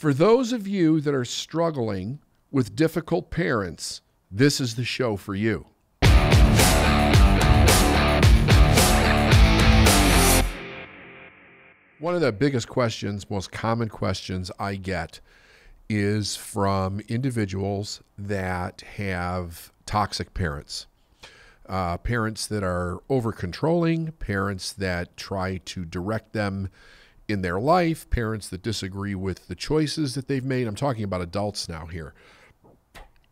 For those of you that are struggling with difficult parents, this is the show for you. One of the biggest questions, most common questions I get is from individuals that have toxic parents. Parents that are over-controlling, parents that try to direct them in their life, parents that disagree with the choices that they've made. I'm talking about adults now here.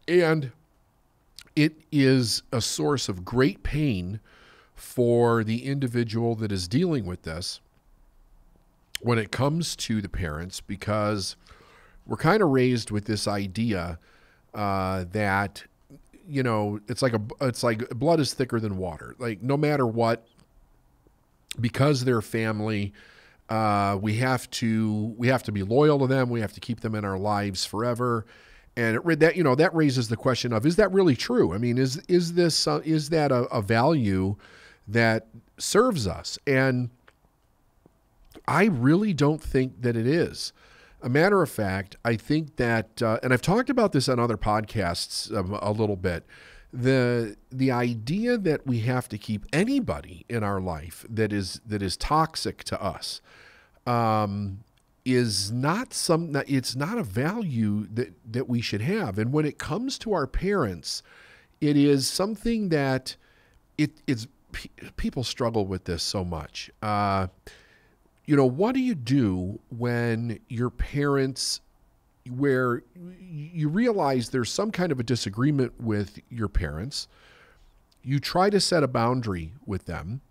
And it is a source of great pain for the individual that is dealing with this when it comes to the parents, because we're kind of raised with this idea that, you know, it's like blood is thicker than water. Like, no matter what, because they're family, we have to be loyal to them. We have to keep them in our lives forever. And that raises the question of, is that really true? I mean, is that a value that serves us? And I really don't think that it is. A matter of fact, I think that, and I've talked about this on other podcasts a little bit, the idea that we have to keep anybody in our life that is toxic to us is not it's not a value that we should have. And when it comes to our parents, it is something that people struggle with this so much. What do you do when your parents, where you realize there's some kind of a disagreement with your parents, you try to set a boundary with them,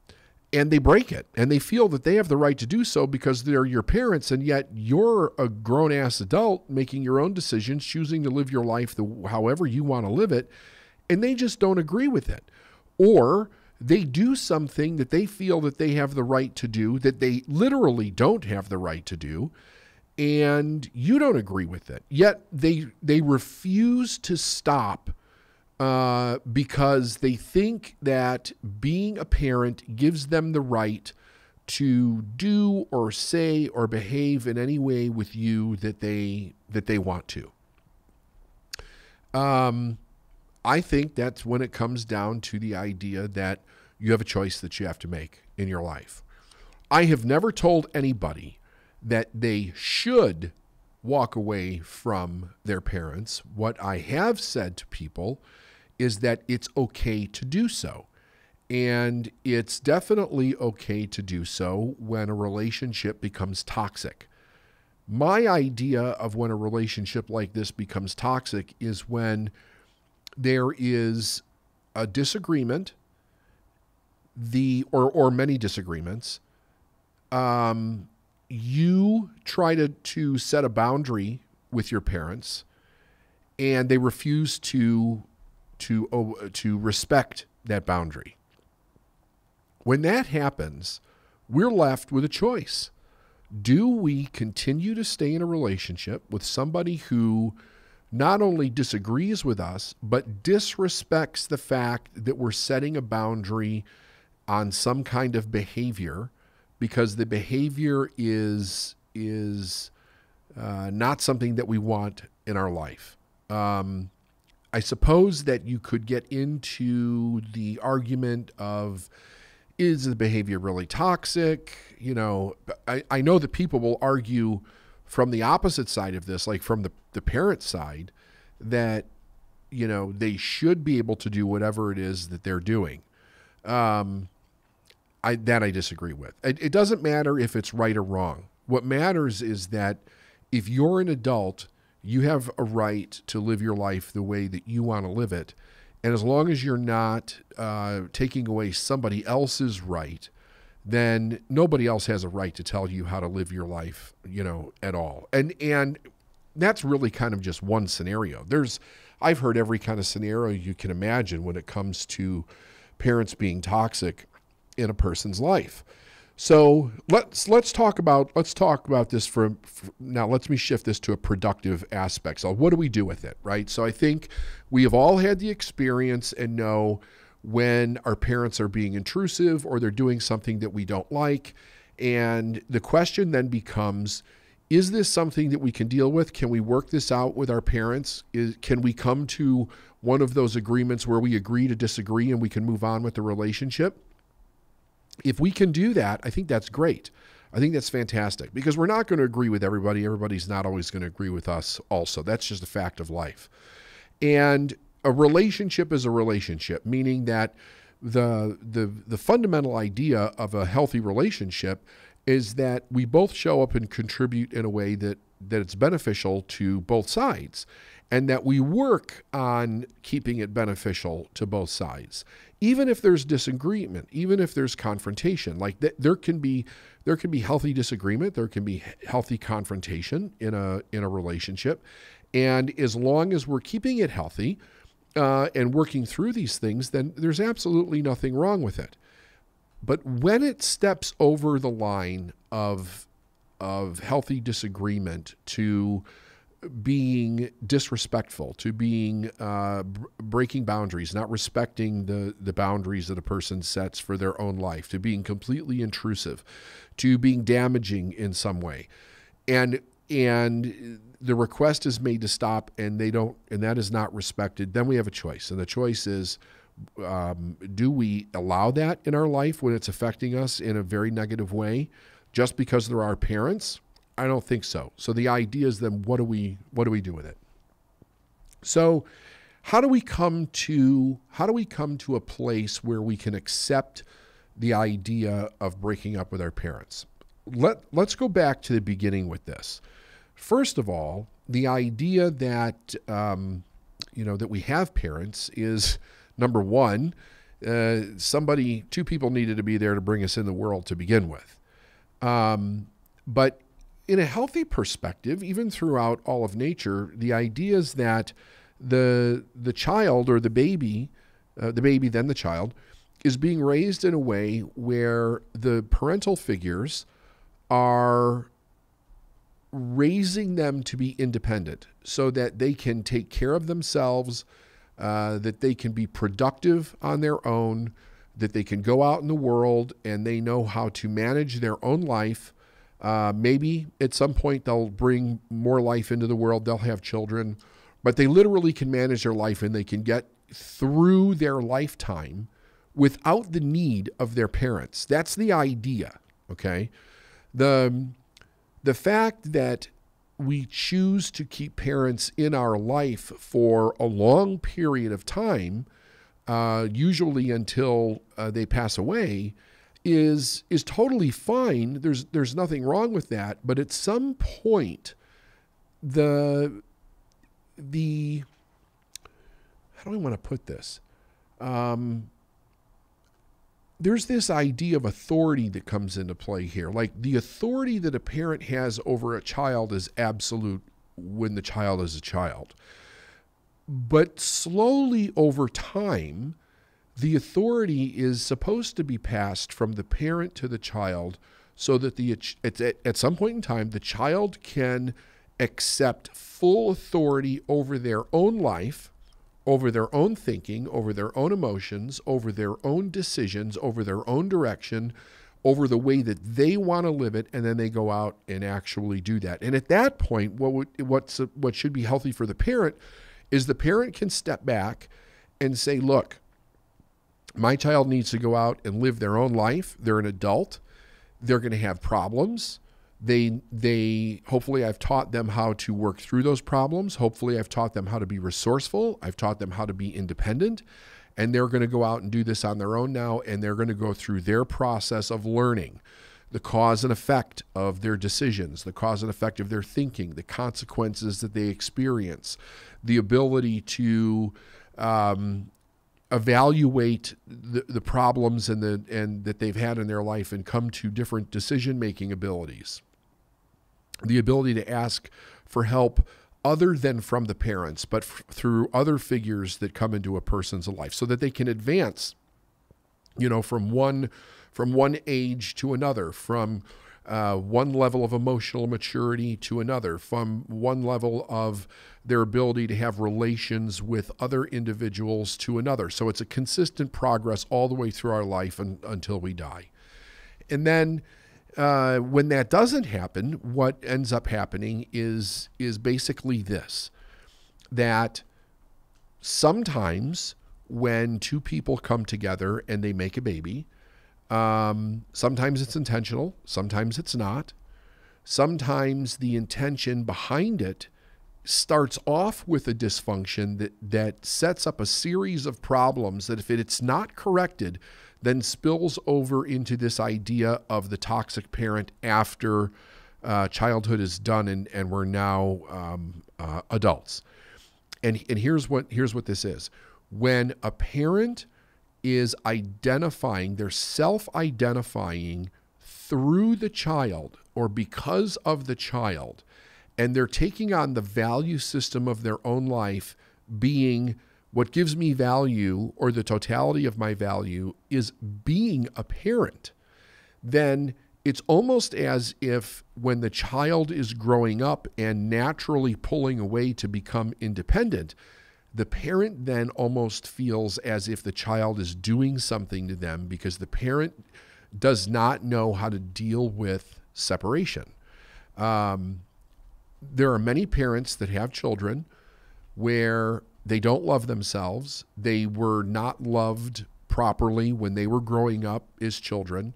and they break it, and they feel that they have the right to do so because they're your parents, and yet you're a grown-ass adult making your own decisions, choosing to live your life however you want to live it, and they just don't agree with it. Or they do something that they feel that they have the right to do, that they literally don't have the right to do, and you don't agree with it. Yet they refuse to stop because they think that being a parent gives them the right to do or say or behave in any way with you that they want to. I think that's when it comes down to the idea that you have a choice that you have to make in your life. I have never told anybody that they should walk away from their parents. What I have said to people is that it's okay to do so. And it's definitely okay to do so when a relationship becomes toxic. My idea of when a relationship like this becomes toxic is when there is a disagreement, or many disagreements. You try to set a boundary with your parents, and they refuse to respect that boundary. When that happens, we're left with a choice. Do we continue to stay in a relationship with somebody who not only disagrees with us, but disrespects the fact that we're setting a boundary on some kind of behavior, because the behavior is not something that we want in our life? I suppose that you could get into the argument of, is the behavior really toxic? I know that people will argue from the opposite side of this, like from the parent side, that, they should be able to do whatever it is that they're doing. I disagree with. It doesn't matter if it's right or wrong. What matters is that if you're an adult, you have a right to live your life the way that you want to live it. And as long as you're not taking away somebody else's right, then nobody else has a right to tell you how to live your life, at all. And that's really kind of just one scenario. I've heard every kind of scenario you can imagine when it comes to parents being toxic in a person's life. So let's talk about this for now. Let me shift this to a productive aspect. So what do we do with it, right? So I think we have all had the experience and know when our parents are being intrusive or they're doing something that we don't like. And the question then becomes, Is this something that we can deal with? Can we work this out with our parents? Can we come to one of those agreements where we agree to disagree and we can move on with the relationship? If we can do that, I think that's great. I think that's fantastic, because we're not going to agree with everybody. Everybody's not always going to agree with us also. That's just a fact of life. And a relationship is a relationship, meaning that the fundamental idea of a healthy relationship is that we both show up and contribute in a way that it's beneficial to both sides, and that we work on keeping it beneficial to both sides. Even if there's disagreement, even if there's confrontation, like there can be healthy disagreement, there can be healthy confrontation in a relationship. And as long as we're keeping it healthy and working through these things, then there's absolutely nothing wrong with it. But when it steps over the line of healthy disagreement to being disrespectful, to being breaking boundaries, not respecting the boundaries that a person sets for their own life, to being completely intrusive, to being damaging in some way, and the request is made to stop, and that is not respected, then we have a choice. And the choice is, do we allow that in our life when it's affecting us in a very negative way just because they're our parents? I don't think so. So the idea is then what do we do with it? So how do we come to a place where we can accept the idea of breaking up with our parents? Let's go back to the beginning with this. First of all, the idea that that we have parents is, number one, two people needed to be there to bring us in the world to begin with. But in a healthy perspective, even throughout all of nature, the idea is that the child, or the baby then the child, is being raised in a way where the parental figures are raising them to be independent so that they can take care of themselves, that they can be productive on their own, that they can go out in the world and they know how to manage their own life. Maybe at some point they'll bring more life into the world, they'll have children, but they literally can manage their life and they can get through their lifetime without the need of their parents. That's the idea, okay? The fact that we choose to keep parents in our life for a long period of time, usually until they pass away, is totally fine. There's nothing wrong with that. But at some point, how do I want to put this? There's this idea of authority that comes into play here. Like, the authority that a parent has over a child is absolute when the child is a child. But slowly over time, the authority is supposed to be passed from the parent to the child so that at some point in time, the child can accept full authority over their own life, over their own thinking, over their own emotions, over their own decisions, over their own direction, over the way that they want to live it, and then they go out and actually do that. And at that point, what should be healthy for the parent is the parent can step back and say, look, my child needs to go out and live their own life. They're an adult. They're going to have problems. Hopefully I've taught them how to work through those problems. Hopefully I've taught them how to be resourceful. I've taught them how to be independent, and they're going to go out and do this on their own now. And they're going to go through their process of learning the cause and effect of their decisions, the cause and effect of their thinking, the consequences that they experience, the ability to, evaluate the problems and that they've had in their life and come to different decision-making abilities. The ability to ask for help other than from the parents, but through other figures that come into a person's life, so that they can advance, from one age to another, from one level of emotional maturity to another, from one level of their ability to have relations with other individuals to another. So it's a consistent progress all the way through our life until we die. And then When that doesn't happen, what ends up happening is basically this, that sometimes when two people come together and they make a baby, sometimes it's intentional, sometimes it's not. Sometimes the intention behind it starts off with a dysfunction that sets up a series of problems that if it's not corrected, then spills over into this idea of the toxic parent after childhood is done and we're now adults. And here's what this is. When a parent is identifying, they're self-identifying through the child or because of the child, and they're taking on the value system of their own life being what gives me value, or the totality of my value is being a parent, then it's almost as if when the child is growing up and naturally pulling away to become independent, the parent then almost feels as if the child is doing something to them because the parent does not know how to deal with separation. There are many parents that have children where they don't love themselves. They were not loved properly when they were growing up as children.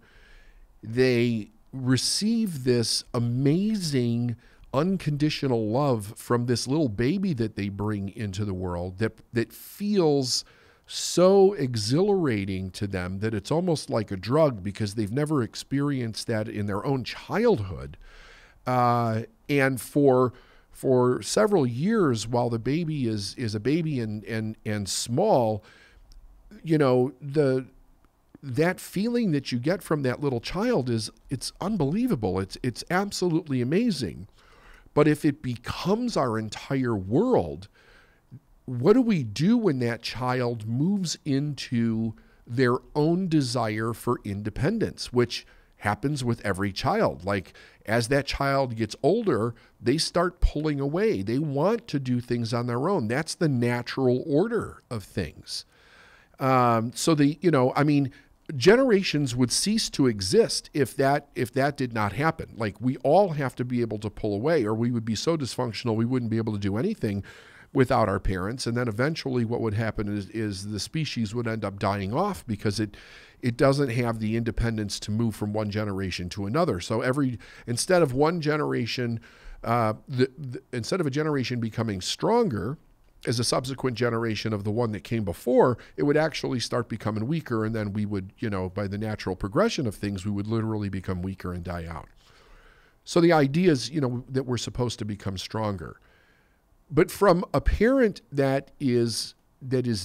They receive this amazing unconditional love from this little baby that they bring into the world that feels so exhilarating to them that it's almost like a drug because they've never experienced that in their own childhood. And for several years, while the baby is a baby and small, you know, that feeling that you get from that little child it's unbelievable. It's absolutely amazing. But if it becomes our entire world, what do we do when that child moves into their own desire for independence, which happens with every child? Like, as that child gets older, they start pulling away. They want to do things on their own. That's the natural order of things. Generations would cease to exist if that did not happen. Like, we all have to be able to pull away, or we would be so dysfunctional we wouldn't be able to do anything without our parents. And then eventually what would happen is the species would end up dying off because it doesn't have the independence to move from one generation to another. So instead of one generation, instead of a generation becoming stronger as a subsequent generation of the one that came before, it would actually start becoming weaker. And then we would, by the natural progression of things, we would literally become weaker and die out. So the idea is, that we're supposed to become stronger. But from a parent that is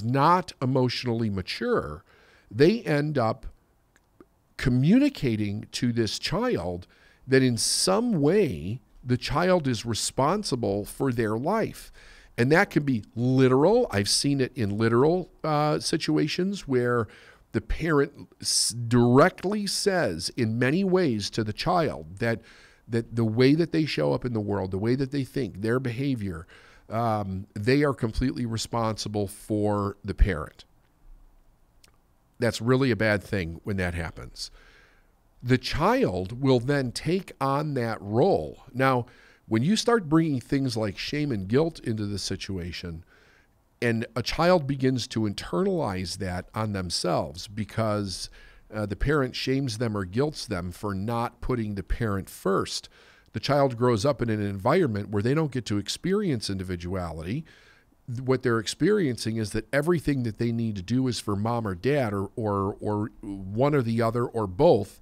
not emotionally mature, they end up communicating to this child that in some way the child is responsible for their life. And that can be literal. I've seen it in literal situations where the parent directly says in many ways to the child that the way that they show up in the world, the way that they think, their behavior, they are completely responsible for the parent. That's really a bad thing when that happens. The child will then take on that role. Now, when you start bringing things like shame and guilt into the situation, and a child begins to internalize that on themselves because the parent shames them or guilts them for not putting the parent first, the child grows up in an environment where they don't get to experience individuality. What they're experiencing is that everything that they need to do is for mom or dad or one or the other or both,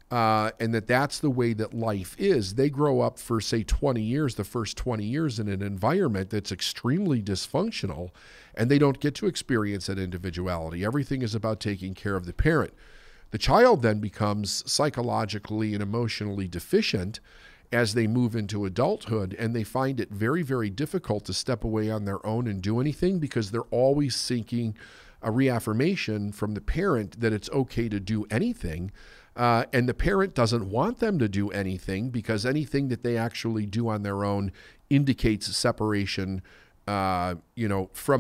and that's the way that life is. They grow up for, say, 20 years, the first 20 years in an environment that's extremely dysfunctional, and they don't get to experience that individuality. Everything is about taking care of the parent. The child then becomes psychologically and emotionally deficient as they move into adulthood, and they find it very, very difficult to step away on their own and do anything because they're always seeking a reaffirmation from the parent that it's okay to do anything. And the parent doesn't want them to do anything because anything that they actually do on their own indicates separation, from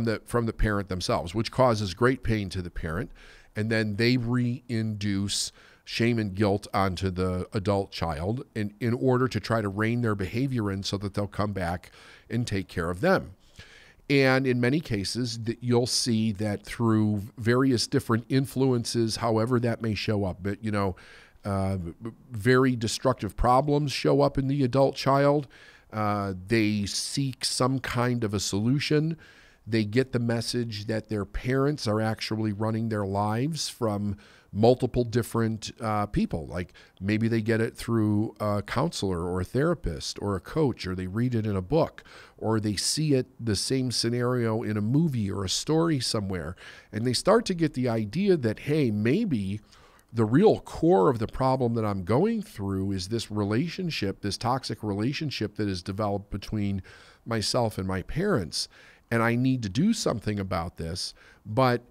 the parent themselves, which causes great pain to the parent. And then they reinduce shame and guilt onto the adult child in order to try to rein their behavior in so that they'll come back and take care of them. And in many cases, that you'll see that through various different influences, however that may show up, but very destructive problems show up in the adult child. They seek some kind of a solution. They get the message that their parents are actually running their lives from multiple different people. Like maybe they get it through a counselor or a therapist or a coach, or they read it in a book, or they see it, the same scenario in a movie or a story somewhere. And they start to get the idea that, hey, maybe the real core of the problem that I'm going through is this relationship, this toxic relationship that is developed between myself and my parents. And I need to do something about this. But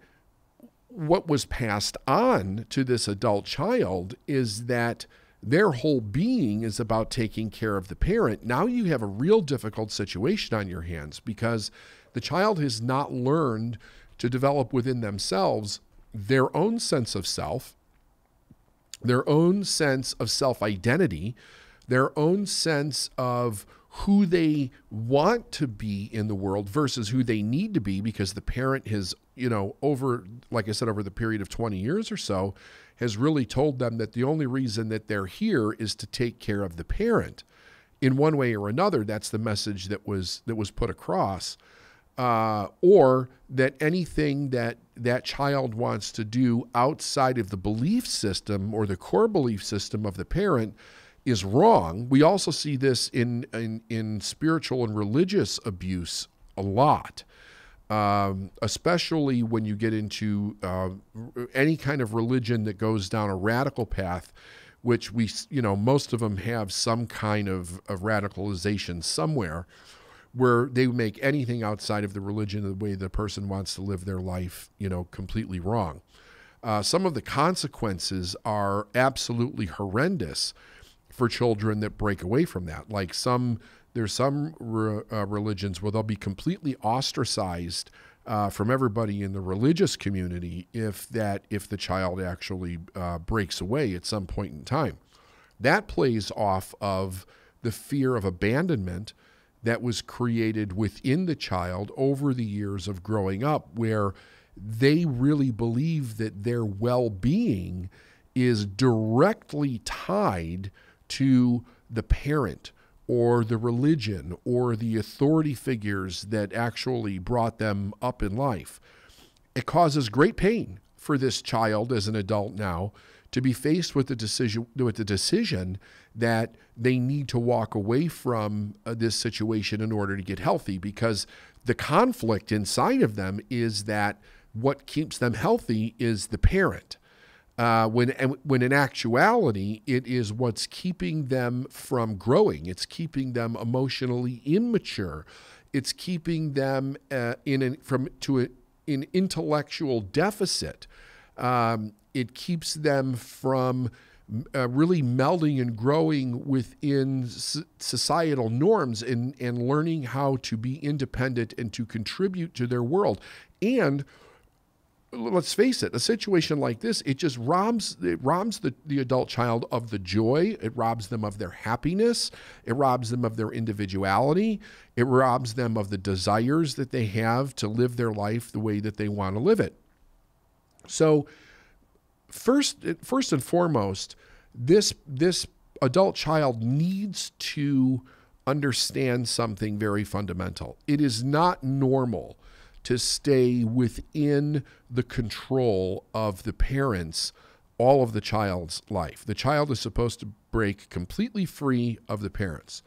what was passed on to this adult child is that their whole being is about taking care of the parent. Now you have a real difficult situation on your hands because the child has not learned to develop within themselves their own sense of self, their own sense of self-identity, their own sense of who they want to be in the world versus who they need to be, because the parent has, over, like I said, over the period of 20 years or so, has really told them that the only reason that they're here is to take care of the parent. In one way or another, that's the message that was put across. Or that anything that that child wants to do outside of the belief system or the core belief system of the parent is wrong. We also see this in spiritual and religious abuse a lot, especially when you get into any kind of religion that goes down a radical path, which most of them have some kind of radicalization somewhere, where they make anything outside of the religion the way the person wants to live their life, completely wrong. Some of the consequences are absolutely horrendous for children that break away from that. Like there's some religions where they'll be completely ostracized from everybody in the religious community if the child actually breaks away at some point in time. That plays off of the fear of abandonment that was created within the child over the years of growing up, where they really believe that their well-being is directly tied to the parent or the religion or the authority figures that actually brought them up in life. It causes great pain for this child as an adult now to be faced with the decision that they need to walk away from this situation in order to get healthy, because the conflict inside of them is that what keeps them healthy is the parent. When in actuality, it is what's keeping them from growing. It's keeping them emotionally immature. It's keeping them in intellectual deficit. It keeps them from really melding and growing within societal norms and learning how to be independent and to contribute to their world. And let's face it, a situation like this, it robs the adult child of the joy. It robs them of their happiness. It robs them of their individuality. It robs them of the desires that they have to live their life the way that they want to live it. So first and foremost, this adult child needs to understand something very fundamental. It is not normal to stay within the control of the parents all of the child's life. The child is supposed to break completely free of the parents.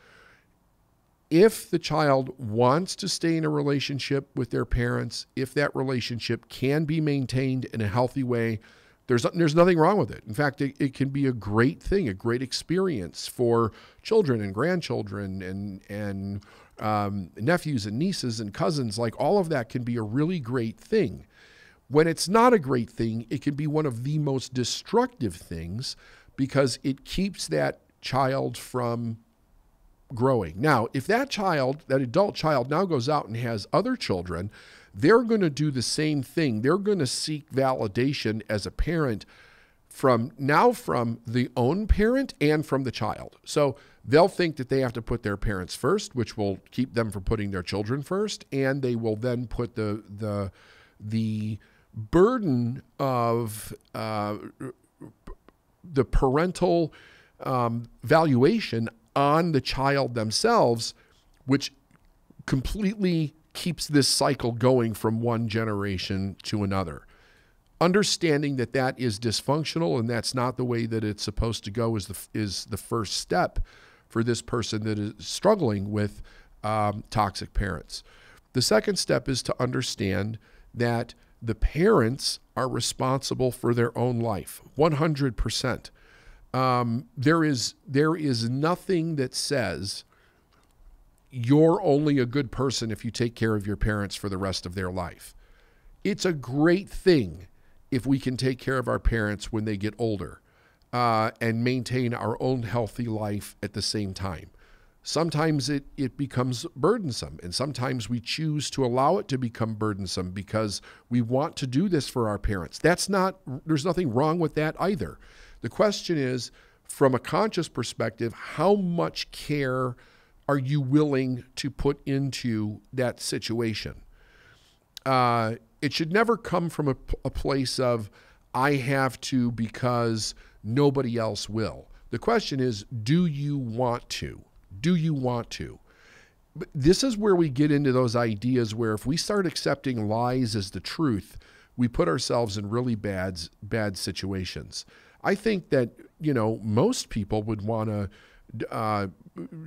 If the child wants to stay in a relationship with their parents, if that relationship can be maintained in a healthy way, there's nothing wrong with it. In fact, it can be a great thing, a great experience for children and grandchildren and nephews and nieces and cousins. Like, all of that can be a really great thing. When it's not a great thing, it can be one of the most destructive things, because it keeps that child from growing. Now, if that adult child now goes out and has other children, they're going to do the same thing. They're going to seek validation as a parent from the own parent and from the child. So they'll think that they have to put their parents first, which will keep them from putting their children first, and they will then put the burden of the parental valuation on the child themselves, which completely keeps this cycle going from one generation to another. Understanding that that is dysfunctional and that's not the way that it's supposed to go is the first step for this person that is struggling with toxic parents. The second step is to understand that the parents are responsible for their own life, 100%. There is nothing that says you're only a good person if you take care of your parents for the rest of their life. It's a great thing if we can take care of our parents when they get older and maintain our own healthy life at the same time. Sometimes it becomes burdensome, and sometimes we choose to allow it to become burdensome because we want to do this for our parents. There's nothing wrong with that either. The question is, from a conscious perspective, how much care are you willing to put into that situation? It should never come from a place of, I have to because nobody else will. The question is, do you want to? Do you want to? But this is where we get into those ideas where if we start accepting lies as the truth, we put ourselves in really bad situations. I think that, most people would want to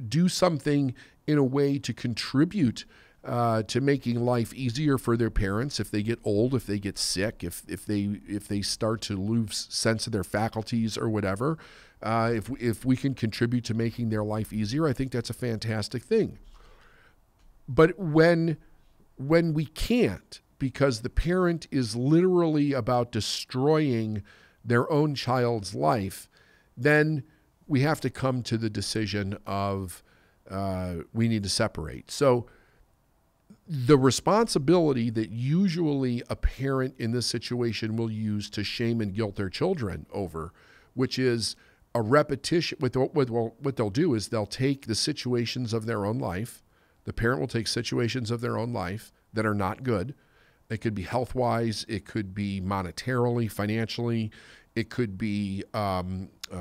do something in a way to contribute to making life easier for their parents if they get old, if they get sick, if they start to lose sense of their faculties or whatever. If we can contribute to making their life easier, I think that's a fantastic thing. But when we can't, because the parent is literally about destroying their own child's life, then we have to come to the decision of we need to separate. So the responsibility that usually a parent in this situation will use to shame and guilt their children over, which is a repetition, what they'll do is they'll take the situations of their own life. The parent will take situations of their own life that are not good. It could be health-wise, it could be monetarily, financially, it could be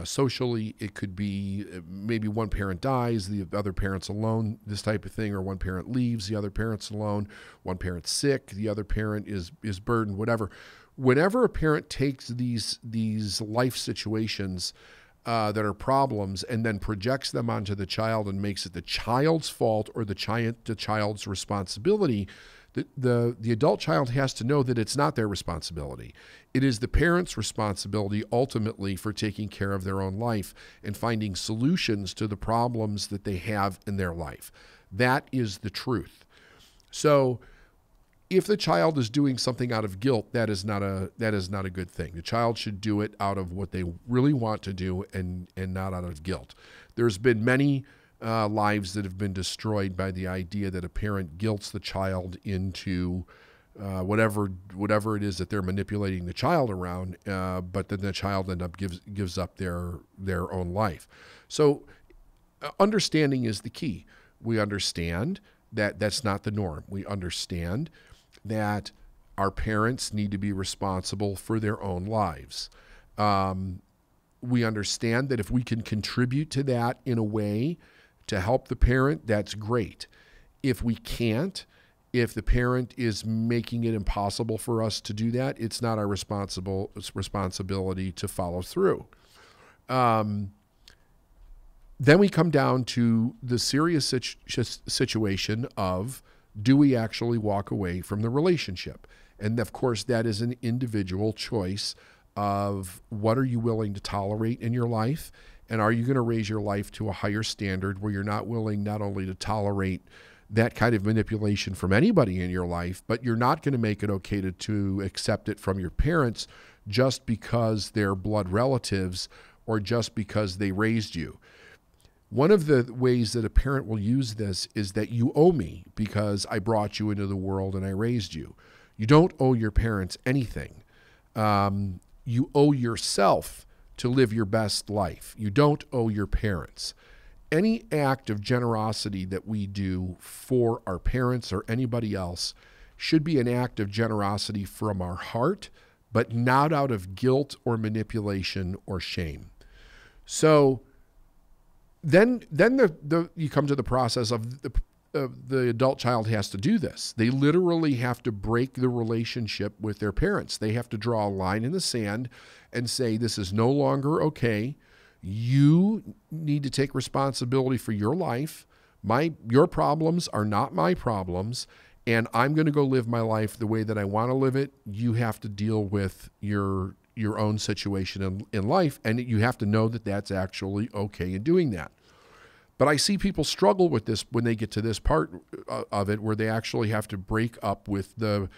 socially, it could be maybe one parent dies, the other parent's alone, this type of thing, or one parent leaves, the other parent's alone, one parent's sick, the other parent is burdened, whatever. Whenever a parent takes these life situations that are problems and then projects them onto the child and makes it the child's fault or the child's responsibility, the adult child has to know that it's not their responsibility. It is the parent's responsibility ultimately for taking care of their own life and finding solutions to the problems that they have in their life. That is the truth. So if the child is doing something out of guilt, that is not a good thing. The child should do it out of what they really want to do and not out of guilt. There's been many lives that have been destroyed by the idea that a parent guilts the child into whatever it is that they're manipulating the child around, but then the child gives up their own life. So understanding is the key. We understand that that's not the norm. We understand that our parents need to be responsible for their own lives. We understand that if we can contribute to that in a way to help the parent, that's great. If we can't, if the parent is making it impossible for us to do that, it's not our responsibility to follow through. Then we come down to the serious situation of, do we actually walk away from the relationship? And of course, that is an individual choice of what are you willing to tolerate in your life, and are you going to raise your life to a higher standard where you're not willing not only to tolerate that kind of manipulation from anybody in your life, but you're not going to make it okay to accept it from your parents just because they're blood relatives or just because they raised you. One of the ways that a parent will use this is that you owe me because I brought you into the world and I raised you. You don't owe your parents anything. You owe yourself to live your best life. You don't owe your parents. Any act of generosity that we do for our parents or anybody else should be an act of generosity from our heart, but not out of guilt or manipulation or shame. So then you come to the process of the adult child has to do this. They literally have to break the relationship with their parents. They have to draw a line in the sand and say, this is no longer okay. You need to take responsibility for your life. Your problems are not my problems, and I'm going to go live my life the way that I want to live it. You have to deal with your own situation in life, and you have to know that that's actually okay in doing that. But I see people struggle with this when they get to this part of it where they actually have to break up with the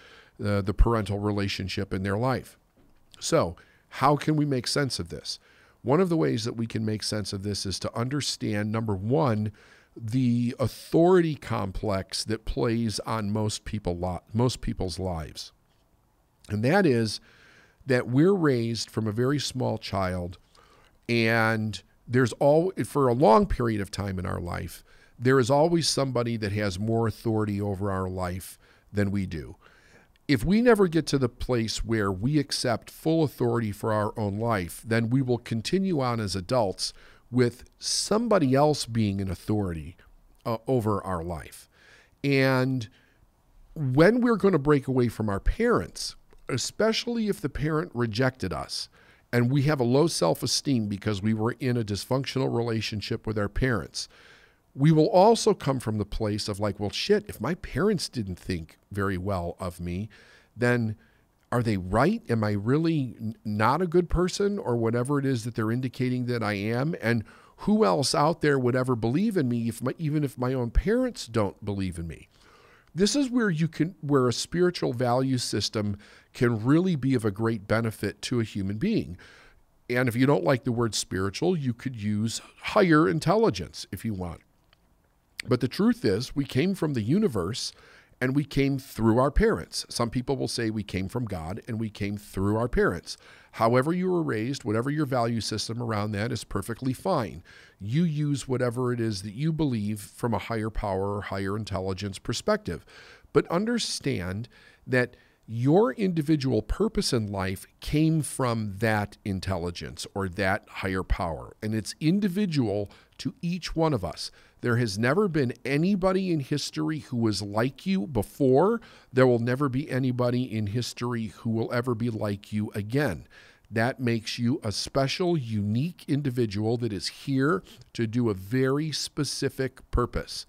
parental relationship in their life. So how can we make sense of this? One of the ways that we can make sense of this is to understand, number one, the authority complex that plays on most people's lives. And that is that we're raised from a very small child, and for a long period of time in our life, there is always somebody that has more authority over our life than we do. If we never get to the place where we accept full authority for our own life, then we will continue on as adults with somebody else being an authority over our life. And when we're going to break away from our parents, especially if the parent rejected us and we have a low self-esteem because we were in a dysfunctional relationship with our parents, we will also come from the place of like, well, shit, if my parents didn't think very well of me, then are they right? Am I really not a good person, or whatever it is that they're indicating that I am? And who else out there would ever believe in me even if my own parents don't believe in me? This is where a spiritual value system can really be of a great benefit to a human being. And if you don't like the word spiritual, you could use higher intelligence if you want. But the truth is, we came from the universe and we came through our parents. Some people will say we came from God and we came through our parents. However you were raised, whatever your value system around that is perfectly fine. You use whatever it is that you believe from a higher power or higher intelligence perspective. But understand that your individual purpose in life came from that intelligence or that higher power, and it's individual to each one of us. There has never been anybody in history who was like you before. There will never be anybody in history who will ever be like you again. That makes you a special, unique individual that is here to do a very specific purpose.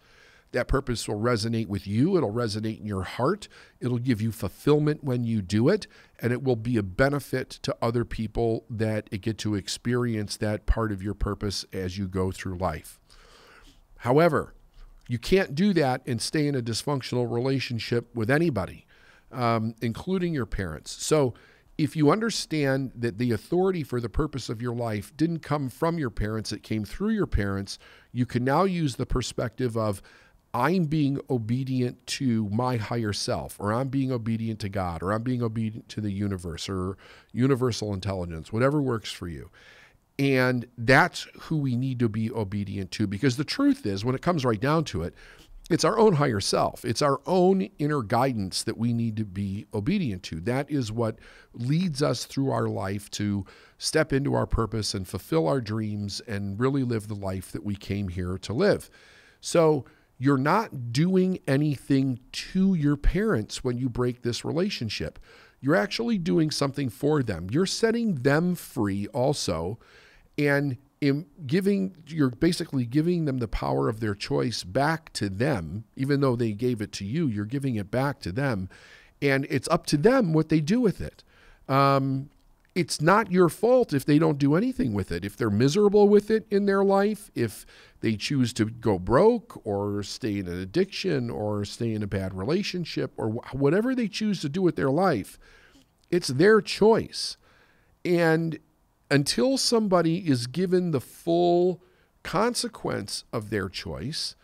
That purpose will resonate with you. It'll resonate in your heart. It'll give you fulfillment when you do it, and it will be a benefit to other people that get to experience that part of your purpose as you go through life. However, you can't do that and stay in a dysfunctional relationship with anybody, including your parents. So if you understand that the authority for the purpose of your life didn't come from your parents, it came through your parents, you can now use the perspective of, I'm being obedient to my higher self, or I'm being obedient to God, or I'm being obedient to the universe, or universal intelligence, whatever works for you. And that's who we need to be obedient to, because the truth is, when it comes right down to it, it's our own higher self. It's our own inner guidance that we need to be obedient to. That is what leads us through our life to step into our purpose and fulfill our dreams and really live the life that we came here to live. So you're not doing anything to your parents when you break this relationship. You're actually doing something for them. You're setting them free also, and you're basically giving them the power of their choice back to them. Even though they gave it to you, you're giving it back to them, and it's up to them what they do with it. It's not your fault if they don't do anything with it. If they're miserable with it in their life, if they choose to go broke or stay in an addiction or stay in a bad relationship or whatever they choose to do with their life, it's their choice. And until somebody is given the full consequence of their choice,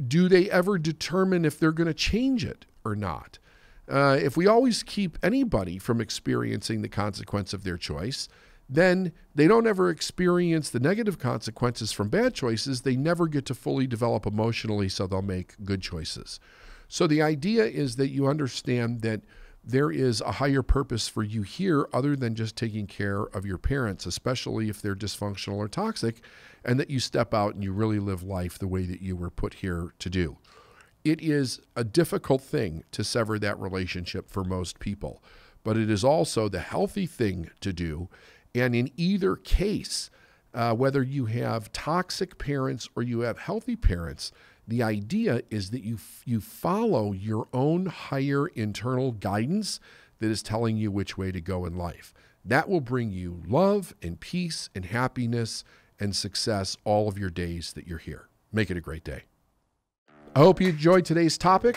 do they ever determine if they're going to change it or not? If we always keep anybody from experiencing the consequence of their choice, then they don't ever experience the negative consequences from bad choices. They never get to fully develop emotionally, so they'll make good choices. So the idea is that you understand that there is a higher purpose for you here other than just taking care of your parents, especially if they're dysfunctional or toxic, and that you step out and you really live life the way that you were put here to do. It is a difficult thing to sever that relationship for most people, but it is also the healthy thing to do. And in either case, whether you have toxic parents or you have healthy parents, the idea is that you follow your own higher internal guidance that is telling you which way to go in life. That will bring you love and peace and happiness and success all of your days that you're here. Make it a great day. I hope you enjoyed today's topic.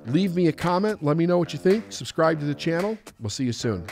Leave me a comment. Let me know what you think. Subscribe to the channel. We'll see you soon.